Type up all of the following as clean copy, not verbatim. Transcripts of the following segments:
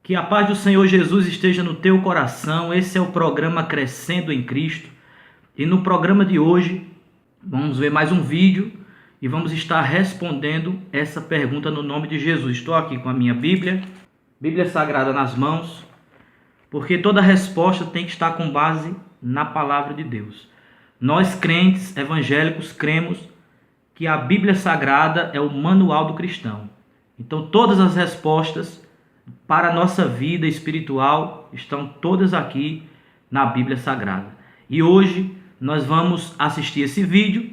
Que a paz do Senhor Jesus esteja no teu coração. Esse é o programa Crescendo em Cristo. E no programa de hoje, vamos ver mais um vídeo e vamos estar respondendo essa pergunta no nome de Jesus. Estou aqui com a minha Bíblia Sagrada nas mãos, porque toda resposta tem que estar com base na palavra de Deus. Nós, crentes evangélicos, cremos que a Bíblia Sagrada é o manual do cristão. Então, todas as respostas para a nossa vida espiritual estão todas aqui na Bíblia Sagrada. E hoje nós vamos assistir esse vídeo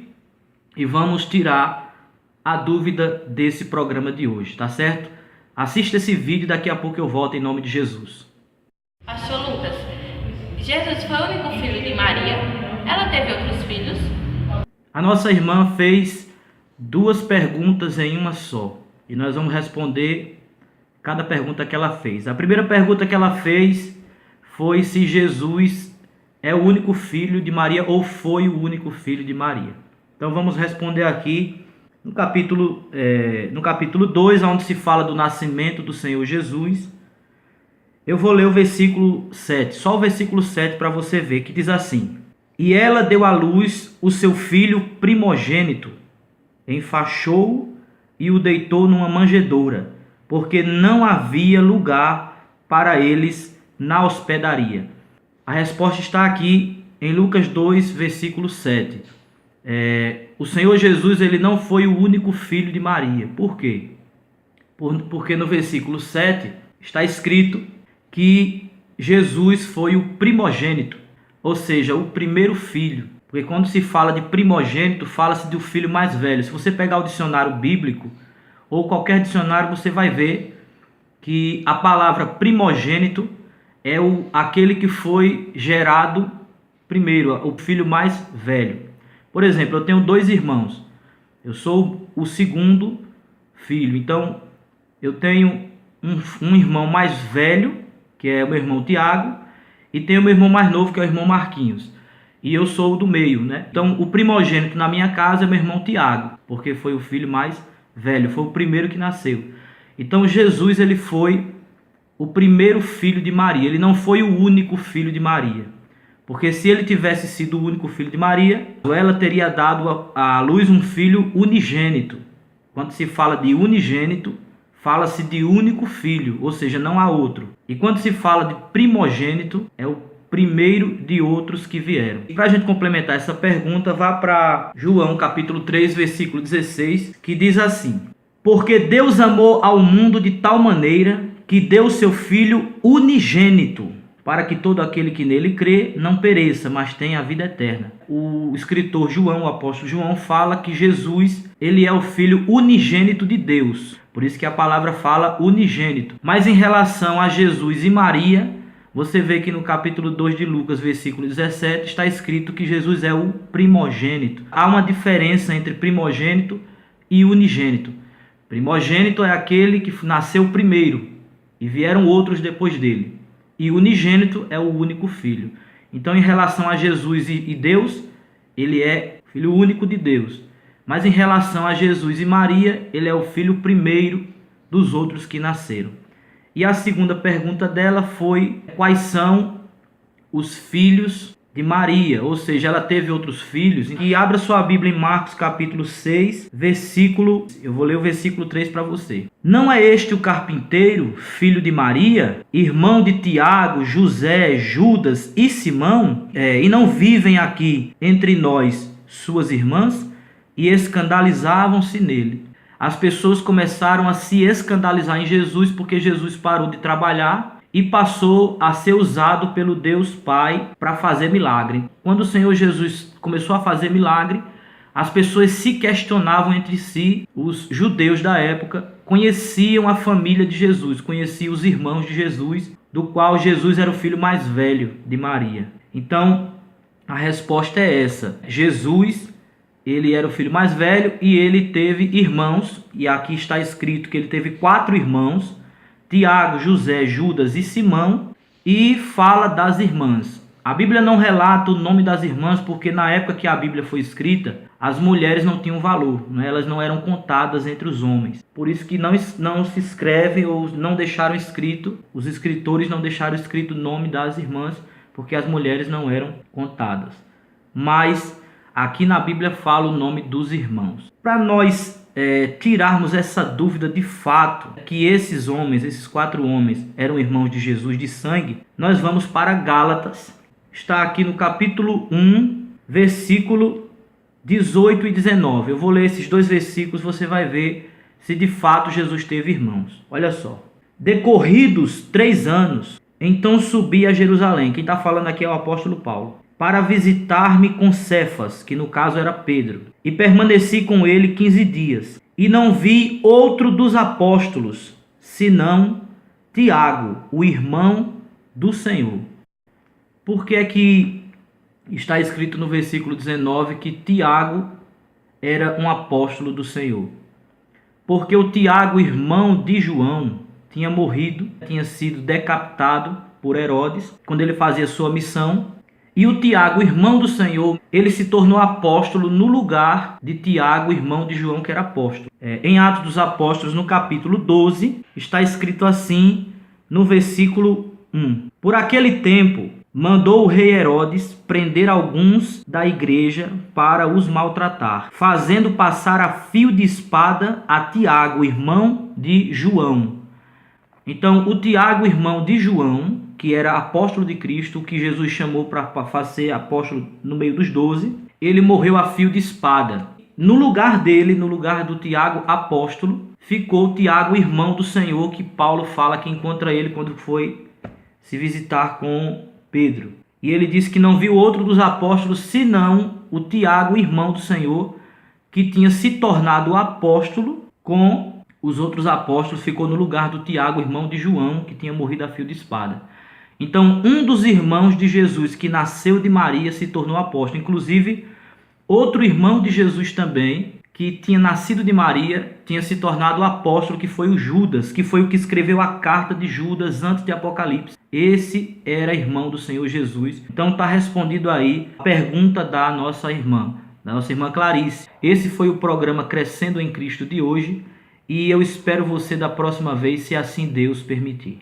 e vamos tirar a dúvida desse programa de hoje, tá certo? Assista esse vídeo e daqui a pouco eu volto em nome de Jesus. Pastor Lucas, Jesus foi o único filho de Maria? Ela teve outros filhos? A nossa irmã fez duas perguntas em uma só e nós vamos responder cada pergunta que ela fez. A primeira pergunta que ela fez foi se Jesus é o único filho de Maria ou foi o único filho de Maria. Então vamos responder aqui no capítulo 2, onde se fala do nascimento do Senhor Jesus. Eu vou ler o versículo 7, só o versículo 7 para você ver, que diz assim: E ela deu à luz o seu filho primogênito, enfaixou-o e o deitou numa manjedoura, porque não havia lugar para eles na hospedaria. A resposta está aqui em Lucas 2, versículo 7. O Senhor Jesus ele não foi o único filho de Maria. Por quê? Porque no versículo 7 está escrito que Jesus foi o primogênito, ou seja, o primeiro filho. Porque quando se fala de primogênito, fala-se do filho mais velho. Se você pegar o dicionário bíblico, ou qualquer dicionário, você vai ver que a palavra primogênito é aquele que foi gerado primeiro, o filho mais velho. Por exemplo, eu tenho 2 irmãos. Eu sou o segundo filho. Então, eu tenho um irmão mais velho, que é o meu irmão Tiago, e tenho o meu irmão mais novo, que é o irmão Marquinhos. E eu sou o do meio, né? Então, o primogênito na minha casa é meu irmão Tiago, porque foi o filho mais velho, foi o primeiro que nasceu. Então Jesus ele foi o primeiro filho de Maria, ele não foi o único filho de Maria, porque se ele tivesse sido o único filho de Maria, ela teria dado à luz um filho unigênito. Quando se fala de unigênito, fala-se de único filho, ou seja, não há outro. E quando se fala de primogênito, é o primeiro de outros que vieram. E para a gente complementar essa pergunta, vá para João capítulo 3, versículo 16, que diz assim: Porque Deus amou ao mundo de tal maneira que deu seu Filho unigênito, para que todo aquele que nele crê não pereça, mas tenha a vida eterna. O escritor João, o apóstolo João, fala que Jesus ele é o Filho unigênito de Deus. Por isso que a palavra fala unigênito. Mas em relação a Jesus e Maria, você vê que no capítulo 2 de Lucas, versículo 17, está escrito que Jesus é o primogênito. Há uma diferença entre primogênito e unigênito. Primogênito é aquele que nasceu primeiro e vieram outros depois dele. E unigênito é o único filho. Então, em relação a Jesus e Deus, ele é filho único de Deus. Mas em relação a Jesus e Maria, ele é o filho primeiro dos outros que nasceram. E a segunda pergunta dela foi: quais são os filhos de Maria? Ou seja, ela teve outros filhos. E abra sua Bíblia em Marcos capítulo 6, eu vou ler o versículo 3 para você. Não é este o carpinteiro, filho de Maria, irmão de Tiago, José, Judas e Simão? E não vivem aqui entre nós suas irmãs? E escandalizavam-se nele. As pessoas começaram a se escandalizar em Jesus porque Jesus parou de trabalhar e passou a ser usado pelo Deus Pai para fazer milagre. Quando o Senhor Jesus começou a fazer milagre, as pessoas se questionavam entre si. Os judeus da época conheciam a família de Jesus, conheciam os irmãos de Jesus, do qual Jesus era o filho mais velho de Maria. Então, a resposta é essa. Jesus ele era o filho mais velho e ele teve irmãos, e aqui está escrito que ele teve 4 irmãos, Tiago, José, Judas e Simão, e fala das irmãs. A Bíblia não relata o nome das irmãs porque na época que a Bíblia foi escrita, as mulheres não tinham valor, né? Elas não eram contadas entre os homens. Por isso que não se escreve ou não deixaram escrito, os escritores não deixaram escrito o nome das irmãs porque as mulheres não eram contadas. Mas aqui na Bíblia fala o nome dos irmãos. Para nós tirarmos essa dúvida de fato que esses homens, esses 4 homens, eram irmãos de Jesus de sangue, nós vamos para Gálatas. Está aqui no capítulo 1, versículo 18 e 19. Eu vou ler esses 2 versículos, você vai ver se de fato Jesus teve irmãos. Olha só. Decorridos 3 anos, então subi a Jerusalém. Quem está falando aqui é o apóstolo Paulo. Para visitar-me com Cefas, que no caso era Pedro. E permaneci com ele 15 dias. E não vi outro dos apóstolos, senão Tiago, o irmão do Senhor. Por que é que está escrito no versículo 19 que Tiago era um apóstolo do Senhor? Porque o Tiago, irmão de João, tinha morrido, tinha sido decapitado por Herodes quando ele fazia sua missão. E o Tiago, irmão do Senhor, ele se tornou apóstolo no lugar de Tiago, irmão de João, que era apóstolo. Em Atos dos Apóstolos, no capítulo 12, está escrito assim, no versículo 1. Por aquele tempo, mandou o rei Herodes prender alguns da igreja para os maltratar, fazendo passar a fio de espada a Tiago, irmão de João. Então, o Tiago, irmão de João, que era apóstolo de Cristo, que Jesus chamou para ser apóstolo no meio dos 12, ele morreu a fio de espada. No lugar dele, no lugar do Tiago, apóstolo, ficou Tiago, irmão do Senhor, que Paulo fala que encontra ele quando foi se visitar com Pedro. E ele disse que não viu outro dos apóstolos, senão o Tiago, irmão do Senhor, que tinha se tornado apóstolo com os outros apóstolos, ficou no lugar do Tiago, irmão de João, que tinha morrido a fio de espada. Então, um dos irmãos de Jesus que nasceu de Maria se tornou apóstolo. Inclusive, outro irmão de Jesus também, que tinha nascido de Maria, tinha se tornado apóstolo, que foi o Judas, que foi o que escreveu a carta de Judas antes de Apocalipse. Esse era irmão do Senhor Jesus. Então, está respondido aí a pergunta da nossa irmã Clarice. Esse foi o programa Crescendo em Cristo de hoje. E eu espero você da próxima vez, se assim Deus permitir.